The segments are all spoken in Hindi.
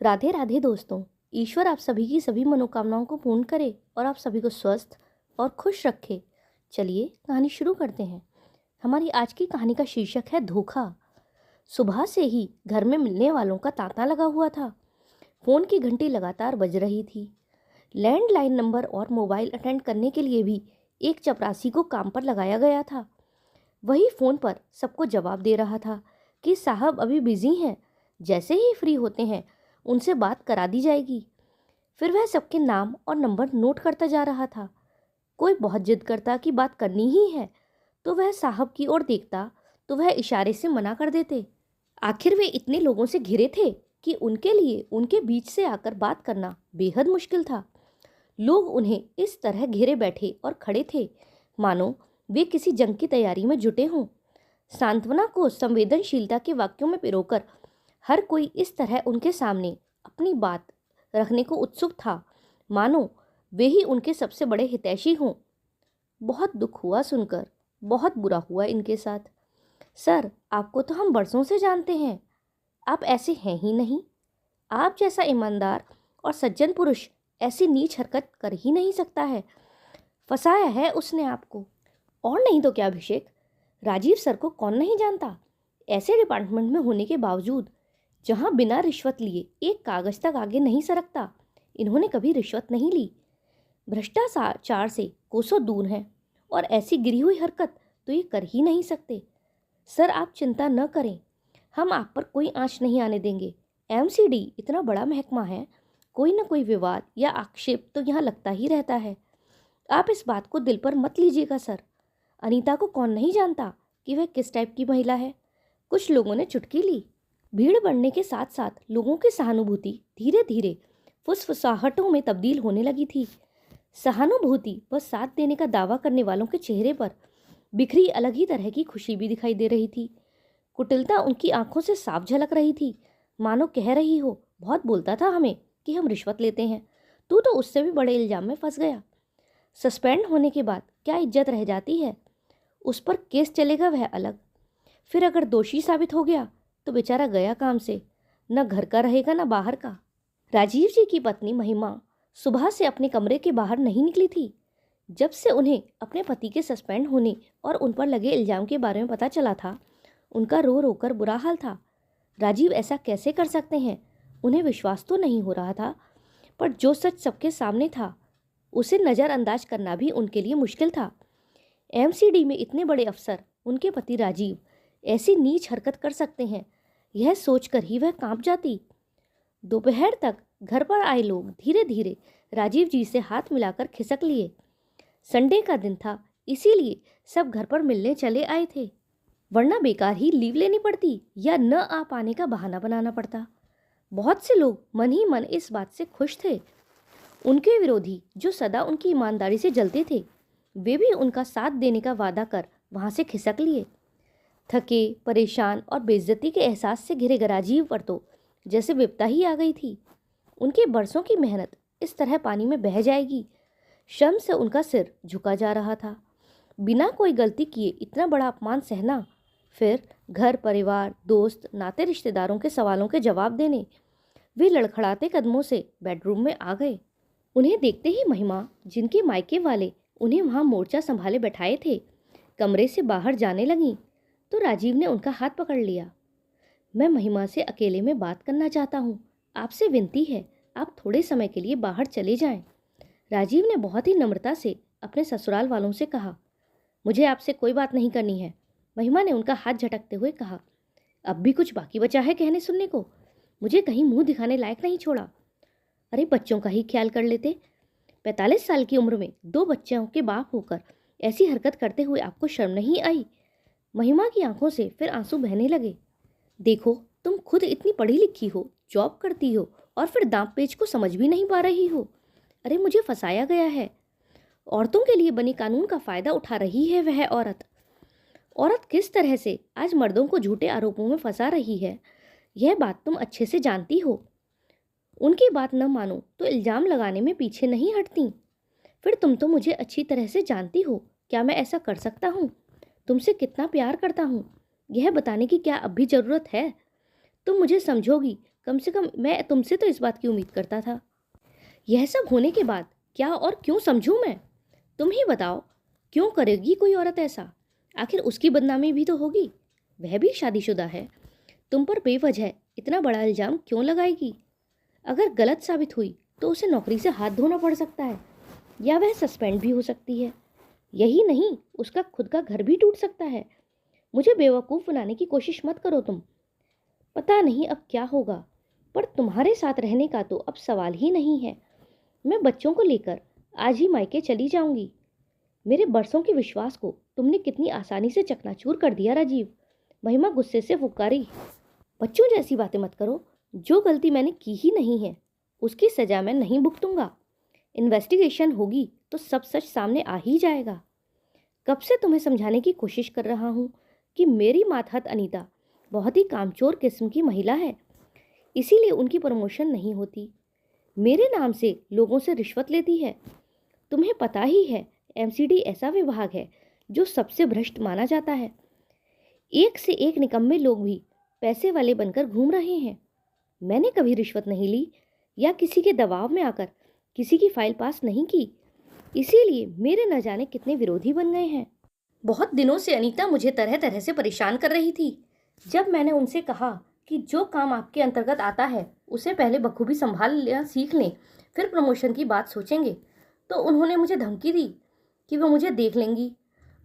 राधे राधे दोस्तों। ईश्वर आप सभी की सभी मनोकामनाओं को पूर्ण करे और आप सभी को स्वस्थ और खुश रखे। चलिए कहानी शुरू करते हैं। हमारी आज की कहानी का शीर्षक है धोखा। सुबह से ही घर में मिलने वालों का तांता लगा हुआ था। फ़ोन की घंटी लगातार बज रही थी। लैंडलाइन नंबर और मोबाइल अटेंड करने के लिए भी एक चपरासी को काम पर लगाया गया था। वही फ़ोन पर सबको जवाब दे रहा था कि साहब अभी बिज़ी हैं, जैसे ही फ्री होते हैं उनसे बात करा दी जाएगी। फिर वह सबके नाम और नंबर नोट करता जा रहा था। कोई बहुत जिद करता कि बात करनी ही है तो वह साहब की ओर देखता तो वह इशारे से मना कर देते। आखिर वे इतने लोगों से घिरे थे कि उनके लिए उनके बीच से आकर बात करना बेहद मुश्किल था। लोग उन्हें इस तरह घेरे बैठे और खड़े थे मानो वे किसी जंग की तैयारी में जुटे हों। सांत्वना को संवेदनशीलता के वाक्यों में पिरोकर हर कोई इस तरह उनके सामने अपनी बात रखने को उत्सुक था मानो वे ही उनके सबसे बड़े हितैषी हों। बहुत दुख हुआ सुनकर, बहुत बुरा हुआ इनके साथ। सर, आपको तो हम बरसों से जानते हैं, आप ऐसे हैं ही नहीं। आप जैसा ईमानदार और सज्जन पुरुष ऐसी नीच हरकत कर ही नहीं सकता है। फंसाया है उसने आपको। और नहीं तो क्या अभिषेक, राजीव सर को कौन नहीं जानता। ऐसे डिपार्टमेंट में होने के बावजूद जहां बिना रिश्वत लिए एक कागज तक आगे नहीं सरकता, इन्होंने कभी रिश्वत नहीं ली। भ्रष्टाचार से कोसों दूर हैं और ऐसी गिरी हुई हरकत तो ये कर ही नहीं सकते। सर, आप चिंता न करें, हम आप पर कोई आंच नहीं आने देंगे। एमसीडी इतना बड़ा महकमा है, कोई न कोई विवाद या आक्षेप तो यहाँ लगता ही रहता है। आप इस बात को दिल पर मत लीजिएगा सर। अनीता को कौन नहीं जानता कि वह किस टाइप की महिला है। कुछ लोगों ने चुटकी ली। भीड़ बढ़ने के साथ साथ लोगों की सहानुभूति धीरे धीरे फुसफुसाहटों में तब्दील होने लगी थी। सहानुभूति व साथ देने का दावा करने वालों के चेहरे पर बिखरी अलग ही तरह की खुशी भी दिखाई दे रही थी। कुटिलता उनकी आंखों से साफ झलक रही थी, मानो कह रही हो, बहुत बोलता था हमें कि हम रिश्वत लेते हैं, तू तो उससे भी बड़े इल्जाम में फंस गया। सस्पेंड होने के बाद क्या इज्जत रह जाती है। उस पर केस चलेगा वह अलग, फिर अगर दोषी साबित हो गया तो बेचारा गया काम से, न घर का रहेगा न बाहर का। राजीव जी की पत्नी महिमा सुबह से अपने कमरे के बाहर नहीं निकली थी। जब से उन्हें अपने पति के सस्पेंड होने और उन पर लगे इल्जाम के बारे में पता चला था, उनका रो रो कर बुरा हाल था। राजीव ऐसा कैसे कर सकते हैं, उन्हें विश्वास तो नहीं हो रहा था, पर जो सच सबके सामने था उसे नज़रअंदाज करना भी उनके लिए मुश्किल था। एमसीडी में इतने बड़े अफसर, उनके पति राजीव, ऐसी नीच हरकत कर सकते हैं, यह सोचकर ही वह कांप जाती। दोपहर तक घर पर आए लोग धीरे धीरे राजीव जी से हाथ मिलाकर खिसक लिए। संडे का दिन था, इसीलिए सब घर पर मिलने चले आए थे, वरना बेकार ही लीव लेनी पड़ती या न आ पाने का बहाना बनाना पड़ता। बहुत से लोग मन ही मन इस बात से खुश थे। उनके विरोधी जो सदा उनकी ईमानदारी से जलते थे, वे भी उनका साथ देने का वादा कर वहां से खिसक लिए। थके, परेशान और बेइज्जती के एहसास से घिरे राजीव पर तो जैसे विपदा ही आ गई थी। उनकी बरसों की मेहनत इस तरह पानी में बह जाएगी। शर्म से उनका सिर झुका जा रहा था। बिना कोई गलती किए इतना बड़ा अपमान सहना, फिर घर परिवार, दोस्त, नाते रिश्तेदारों के सवालों के जवाब देने। वे लड़खड़ाते कदमों से बेडरूम में आ गए। उन्हें देखते ही महिमा, जिनके मायके वाले उन्हें वहां मोर्चा संभाले बैठाए थे, कमरे से बाहर जाने लगीं तो राजीव ने उनका हाथ पकड़ लिया। मैं महिमा से अकेले में बात करना चाहता हूँ, आपसे विनती है, आप थोड़े समय के लिए बाहर चले जाएं। राजीव ने बहुत ही नम्रता से अपने ससुराल वालों से कहा। मुझे आपसे कोई बात नहीं करनी है, महिमा ने उनका हाथ झटकते हुए कहा। अब भी कुछ बाकी बचा है कहने सुनने को, मुझे कहीं मुंह दिखाने लायक नहीं छोड़ा। अरे बच्चों का ही ख्याल कर लेते। 45 साल की उम्र में 2 बच्चों के बाप होकर ऐसी हरकत करते हुए आपको शर्म नहीं आई। महिमा की आंखों से फिर आंसू बहने लगे। देखो, तुम खुद इतनी पढ़ी लिखी हो, जॉब करती हो और फिर दांव पेच को समझ भी नहीं पा रही हो। अरे मुझे फंसाया गया है। औरतों के लिए बने कानून का फायदा उठा रही है वह औरत। औरत किस तरह से आज मर्दों को झूठे आरोपों में फंसा रही है, यह बात तुम अच्छे से जानती हो। उनकी बात न मानो तो इल्जाम लगाने में पीछे नहीं हटती। फिर तुम तो मुझे अच्छी तरह से जानती हो, क्या मैं ऐसा कर सकता हूँ? तुमसे कितना प्यार करता हूँ, यह बताने की क्या अब भी ज़रूरत है? तुम मुझे समझोगी कम से कम मैं तुमसे तो इस बात की उम्मीद करता था। यह सब होने के बाद क्या और क्यों समझूं मैं? तुम ही बताओ, क्यों करेगी कोई औरत ऐसा? आखिर उसकी बदनामी भी तो होगी, वह भी शादीशुदा है। तुम पर बेवजह इतना बड़ा इल्ज़ाम क्यों लगाएगी? अगर गलत साबित हुई तो उसे नौकरी से हाथ धोना पड़ सकता है, या वह सस्पेंड भी हो सकती है। यही नहीं, उसका खुद का घर भी टूट सकता है। मुझे बेवकूफ़ बनाने की कोशिश मत करो तुम। पता नहीं अब क्या होगा, पर तुम्हारे साथ रहने का तो अब सवाल ही नहीं है। मैं बच्चों को लेकर आज ही मायके चली जाऊंगी। मेरे बरसों के विश्वास को तुमने कितनी आसानी से चकनाचूर कर दिया राजीव। महिमा गुस्से से फुफकारी। बच्चों जैसी बातें मत करो। जो गलती मैंने की ही नहीं है उसकी सजा मैं नहीं भुगतूंगा। इन्वेस्टिगेशन होगी तो सब सच सामने आ ही जाएगा। कब से तुम्हें समझाने की कोशिश कर रहा हूँ कि मेरी मातहत अनीता बहुत ही कामचोर किस्म की महिला है, इसीलिए उनकी प्रमोशन नहीं होती। मेरे नाम से लोगों से रिश्वत लेती है। तुम्हें पता ही है एमसीडी ऐसा विभाग है जो सबसे भ्रष्ट माना जाता है। एक से एक निकम्मे लोग भी पैसे वाले बनकर घूम रहे हैं। मैंने कभी रिश्वत नहीं ली या किसी के दबाव में आकर किसी की फाइल पास नहीं की, इसीलिए मेरे न जाने कितने विरोधी बन गए हैं। बहुत दिनों से अनीता मुझे तरह तरह से परेशान कर रही थी। जब मैंने उनसे कहा कि जो काम आपके अंतर्गत आता है उसे पहले बखूबी संभाल लेना सीख लें, फिर प्रमोशन की बात सोचेंगे, तो उन्होंने मुझे धमकी दी कि वो मुझे देख लेंगी।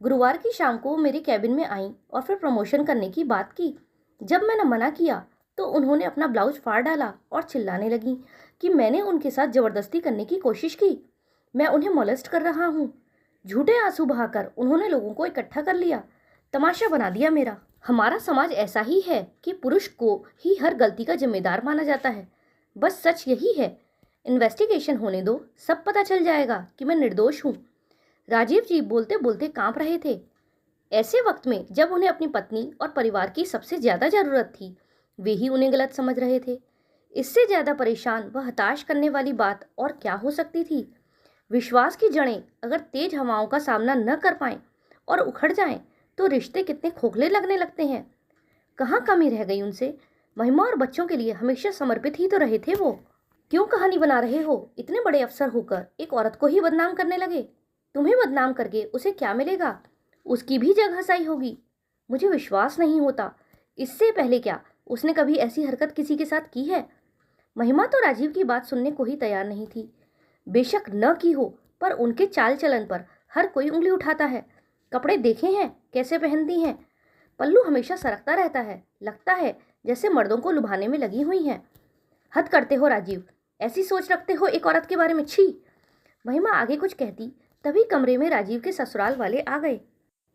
गुरुवार की शाम को वो मेरे कैबिन में आई और फिर प्रमोशन करने की बात की। जब मैंने मना किया तो उन्होंने अपना ब्लाउज फाड़ डाला और चिल्लाने लगी कि मैंने उनके साथ ज़बरदस्ती करने की कोशिश की, मैं उन्हें मोलेस्ट कर रहा हूँ। झूठे आंसू बहाकर उन्होंने लोगों को इकट्ठा कर लिया, तमाशा बना दिया मेरा। हमारा समाज ऐसा ही है कि पुरुष को ही हर गलती का जिम्मेदार माना जाता है। बस सच यही है। इन्वेस्टिगेशन होने दो, सब पता चल जाएगा कि मैं निर्दोष हूँ। राजीव जी बोलते बोलते कांप रहे थे। ऐसे वक्त में जब उन्हें अपनी पत्नी और परिवार की सबसे ज्यादा जरूरत थी, वे ही उन्हें गलत समझ रहे थे। इससे ज्यादा परेशान व हताश करने वाली बात और क्या हो सकती थी? विश्वास की जड़ें अगर तेज हवाओं का सामना न कर पाएं और उखड़ जाएं, तो रिश्ते कितने खोखले लगने लगते हैं। कहाँ कमी रह गई उनसे? महिमा और बच्चों के लिए हमेशा समर्पित ही तो रहे थे वो। क्यों कहानी बना रहे हो? इतने बड़े अफसर होकर एक औरत को ही बदनाम करने लगे। तुम्हें बदनाम करके उसे क्या मिलेगा? उसकी भी जगह सही होगी। मुझे विश्वास नहीं होता। इससे पहले क्या उसने कभी ऐसी हरकत किसी के साथ की है? महिमा तो राजीव की बात सुनने को ही तैयार नहीं थी। बेशक न की हो, पर उनके चाल चलन पर हर कोई उंगली उठाता है। कपड़े देखे हैं कैसे पहनती हैं? पल्लू हमेशा सरकता रहता है, लगता है जैसे मर्दों को लुभाने में लगी हुई हैं। हद करते हो राजीव, ऐसी सोच रखते हो एक औरत के बारे में? छी। महिमा आगे कुछ कहती तभी कमरे में राजीव के ससुराल वाले आ गए।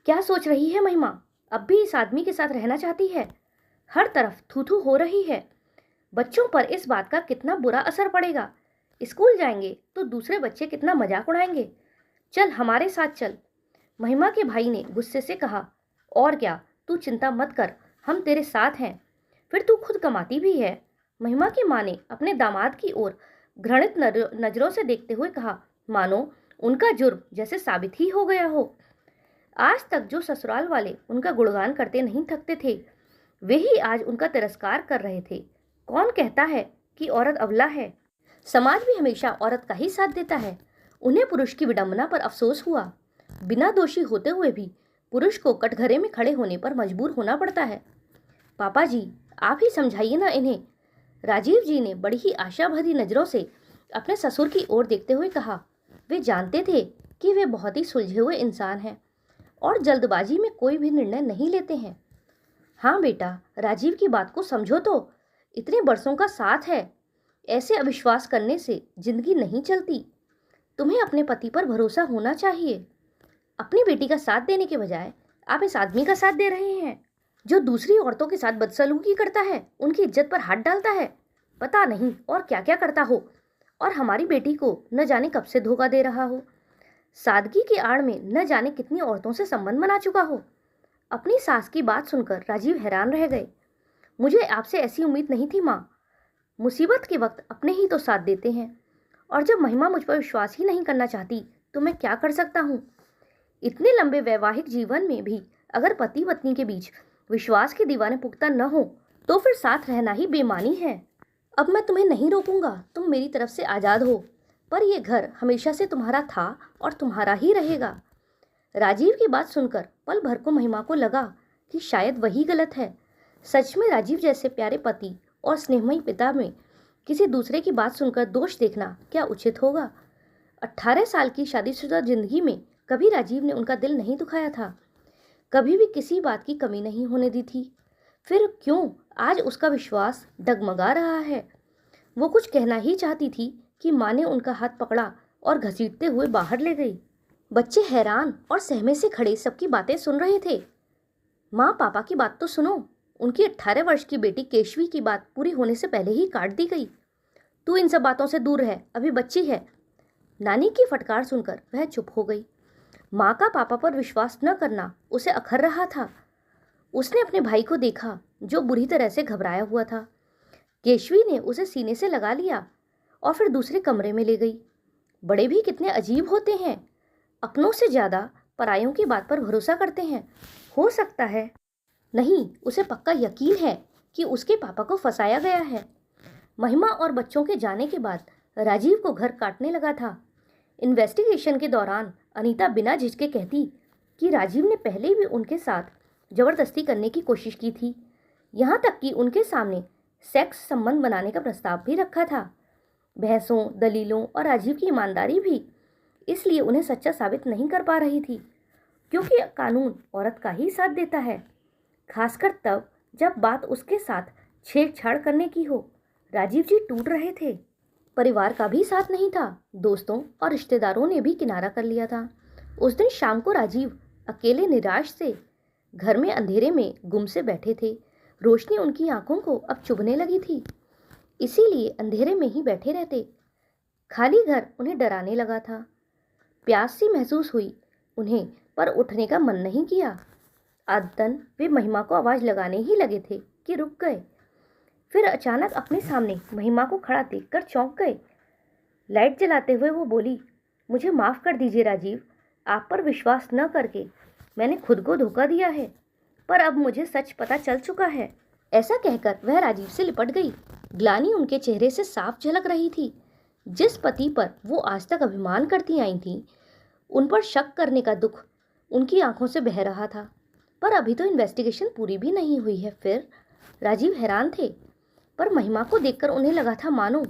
क्या सोच रही है महिमा? अब भी इस आदमी के साथ रहना चाहती है? हर तरफ थू थू हो रही है। बच्चों पर इस बात का कितना बुरा असर पड़ेगा। स्कूल जाएंगे तो दूसरे बच्चे कितना मजाक उड़ाएंगे। चल हमारे साथ चल, महिमा के भाई ने गुस्से से कहा। और क्या, तू चिंता मत कर, हम तेरे साथ हैं। फिर तू खुद कमाती भी है। महिमा की माँ ने अपने दामाद की ओर घृणित नजरों से देखते हुए कहा, मानो उनका जुर्म जैसे साबित ही हो गया हो। आज तक जो ससुराल वाले उनका गुणगान करते नहीं थकते थे, वे ही आज उनका तिरस्कार कर रहे थे। कौन कहता है कि औरत अबला है? समाज भी हमेशा औरत का ही साथ देता है। उन्हें पुरुष की विडंबना पर अफसोस हुआ। बिना दोषी होते हुए भी पुरुष को कटघरे में खड़े होने पर मजबूर होना पड़ता है। पापा जी, आप ही समझाइए ना इन्हें। राजीव जी ने बड़ी ही आशा भरी नजरों से अपने ससुर की ओर देखते हुए कहा। वे जानते थे कि वे बहुत ही सुलझे हुए इंसान हैं और जल्दबाजी में कोई भी निर्णय नहीं लेते हैं। हाँ बेटा, राजीव की बात को समझो तो। इतने बरसों का साथ है, ऐसे अविश्वास करने से जिंदगी नहीं चलती। तुम्हें अपने पति पर भरोसा होना चाहिए। अपनी बेटी का साथ देने के बजाय आप इस आदमी का साथ दे रहे हैं जो दूसरी औरतों के साथ बदसलूकी करता है, उनकी इज्जत पर हाथ डालता है, पता नहीं और क्या क्या करता हो, और हमारी बेटी को न जाने कब से धोखा दे रहा हो। सादगी की आड़ में न जाने कितनी औरतों से संबंध बना चुका हो। अपनी सास की बात सुनकर राजीव हैरान रह गए। मुझे आपसे ऐसी उम्मीद नहीं थी माँ। मुसीबत के वक्त अपने ही तो साथ देते हैं, और जब महिमा मुझ पर विश्वास ही नहीं करना चाहती तो मैं क्या कर सकता हूँ? इतने लंबे वैवाहिक जीवन में भी अगर पति पत्नी के बीच विश्वास की दीवारें पुख्ता न हो तो फिर साथ रहना ही बेमानी है। अब मैं तुम्हें नहीं रोकूंगा, तुम मेरी तरफ से आज़ाद हो, पर यह घर हमेशा से तुम्हारा था और तुम्हारा ही रहेगा। राजीव की बात सुनकर पल भर को महिमा को लगा कि शायद वही गलत है। सच में राजीव जैसे प्यारे पति और स्नेहमयी पिता में किसी दूसरे की बात सुनकर दोष देखना क्या उचित होगा। 18 साल की शादीशुदा जिंदगी में कभी राजीव ने उनका दिल नहीं दुखाया था, कभी भी किसी बात की कमी नहीं होने दी थी। फिर क्यों आज उसका विश्वास डगमगा रहा है। वो कुछ कहना ही चाहती थी कि माँ ने उनका हाथ पकड़ा और घसीटते हुए बाहर ले गई। बच्चे हैरान और सहमे से खड़े सबकी बातें सुन रहे थे। माँ, पापा की बात तो सुनो। उनकी 18 वर्ष की बेटी केशवी की बात पूरी होने से पहले ही काट दी गई। तू इन सब बातों से दूर रह, अभी बच्ची है। नानी की फटकार सुनकर वह चुप हो गई। माँ का पापा पर विश्वास न करना उसे अखर रहा था। उसने अपने भाई को देखा जो बुरी तरह से घबराया हुआ था। केशवी ने उसे सीने से लगा लिया और फिर दूसरे कमरे में ले गई। बड़े भी कितने अजीब होते हैं, अपनों से ज़्यादा परायों की बात पर भरोसा करते हैं। हो सकता है, नहीं, उसे पक्का यकीन है कि उसके पापा को फंसाया गया है। महिमा और बच्चों के जाने के बाद राजीव को घर काटने लगा था। इन्वेस्टिगेशन के दौरान अनीता बिना झिझके कहती कि राजीव ने पहले भी उनके साथ ज़बरदस्ती करने की कोशिश की थी, यहाँ तक कि उनके सामने सेक्स संबंध बनाने का प्रस्ताव भी रखा था। बहसों, दलीलों और राजीव की ईमानदारी भी इसलिए उन्हें सच्चा साबित नहीं कर पा रही थी, क्योंकि कानून औरत का ही साथ देता है, खासकर तब जब बात उसके साथ छेड़छाड़ करने की हो। राजीव जी टूट रहे थे। परिवार का भी साथ नहीं था, दोस्तों और रिश्तेदारों ने भी किनारा कर लिया था। उस दिन शाम को राजीव अकेले निराश से घर में अंधेरे में गुम से बैठे थे। रोशनी उनकी आंखों को अब चुभने लगी थी, इसीलिए अंधेरे में ही बैठे रहते। खाली घर उन्हें डराने लगा था। प्यास सी महसूस हुई उन्हें, पर उठने का मन नहीं किया। आदतन वे महिमा को आवाज़ लगाने ही लगे थे कि रुक गए। फिर अचानक अपने सामने महिमा को खड़ा देखकर चौंक गए। लाइट जलाते हुए वो बोली, मुझे माफ़ कर दीजिए राजीव, आप पर विश्वास न करके मैंने खुद को धोखा दिया है, पर अब मुझे सच पता चल चुका है। ऐसा कहकर वह राजीव से लिपट गई। ग्लानि उनके चेहरे से साफ झलक रही थी। जिस पति पर वो आज तक अभिमान करती आई थी, उन पर शक करने का दुख उनकी आंखों से बह रहा था। पर अभी तो इन्वेस्टिगेशन पूरी भी नहीं हुई है। फिर राजीव हैरान थे, पर महिमा को देखकर उन्हें लगा था मानो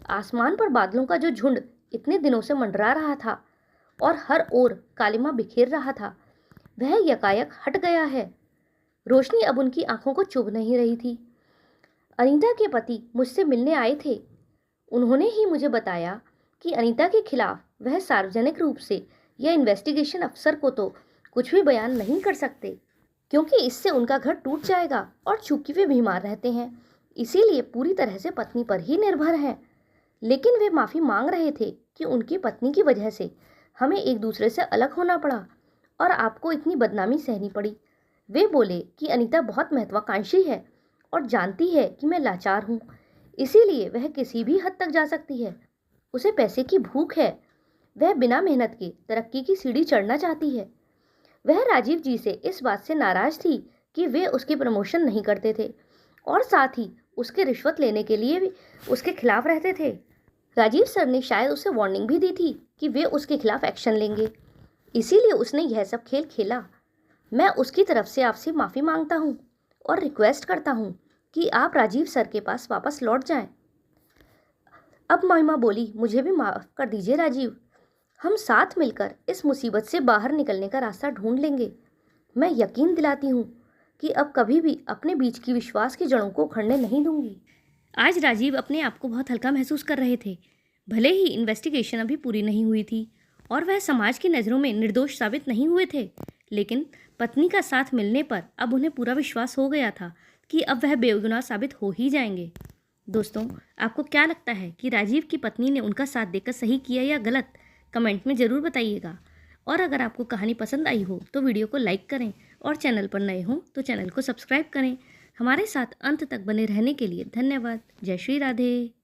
आसमान पर बादलों का जो झुंड इतने दिनों से मंडरा रहा था और हर ओर कालिमा बिखेर रहा था, वह यकायक हट गया है। रोशनी अब उनकी आंखों को चुभ नहीं रही थी। अनीता के पति मुझसे मिलने आए थे। उन्होंने ही मुझे बताया कि अनीता के खिलाफ वह सार्वजनिक रूप से या इन्वेस्टिगेशन अफसर को तो कुछ भी बयान नहीं कर सकते, क्योंकि इससे उनका घर टूट जाएगा और चूंकि वे बीमार रहते हैं, इसीलिए पूरी तरह से पत्नी पर ही निर्भर हैं। लेकिन वे माफ़ी मांग रहे थे कि उनकी पत्नी की वजह से हमें एक दूसरे से अलग होना पड़ा और आपको इतनी बदनामी सहनी पड़ी। वे बोले कि अनीता बहुत महत्वाकांक्षी है और जानती है कि मैं लाचार हूँ, इसीलिए वह किसी भी हद तक जा सकती है। उसे पैसे की भूख है, वह बिना मेहनत के तरक्की की सीढ़ी चढ़ना चाहती है। वह राजीव जी से इस बात से नाराज़ थी कि वे उसकी प्रमोशन नहीं करते थे और साथ ही उसके रिश्वत लेने के लिए भी उसके खिलाफ रहते थे। राजीव सर ने शायद उसे वार्निंग भी दी थी कि वे उसके खिलाफ एक्शन लेंगे, इसीलिए उसने यह सब खेल खेला। मैं उसकी तरफ से आपसे माफ़ी मांगता हूँ और रिक्वेस्ट करता हूँ कि आप राजीव सर के पास वापस लौट जाएं। अब महिमा बोली, मुझे भी माफ़ कर दीजिए राजीव, हम साथ मिलकर इस मुसीबत से बाहर निकलने का रास्ता ढूंढ लेंगे। मैं यकीन दिलाती हूँ कि अब कभी भी अपने बीच की विश्वास की जड़ों को उखड़ने नहीं दूंगी। आज राजीव अपने आप को बहुत हल्का महसूस कर रहे थे। भले ही इन्वेस्टिगेशन अभी पूरी नहीं हुई थी और वह समाज की नज़रों में निर्दोष साबित नहीं हुए थे, लेकिन पत्नी का साथ मिलने पर अब उन्हें पूरा विश्वास हो गया था कि अब वह बेगुनाह साबित हो ही जाएंगे। दोस्तों, आपको क्या लगता है कि राजीव की पत्नी ने उनका साथ देकर सही किया या गलत? कमेंट में ज़रूर बताइएगा। और अगर आपको कहानी पसंद आई हो तो वीडियो को लाइक करें और चैनल पर नए हों तो चैनल को सब्सक्राइब करें। हमारे साथ अंत तक बने रहने के लिए धन्यवाद। जय श्री राधे।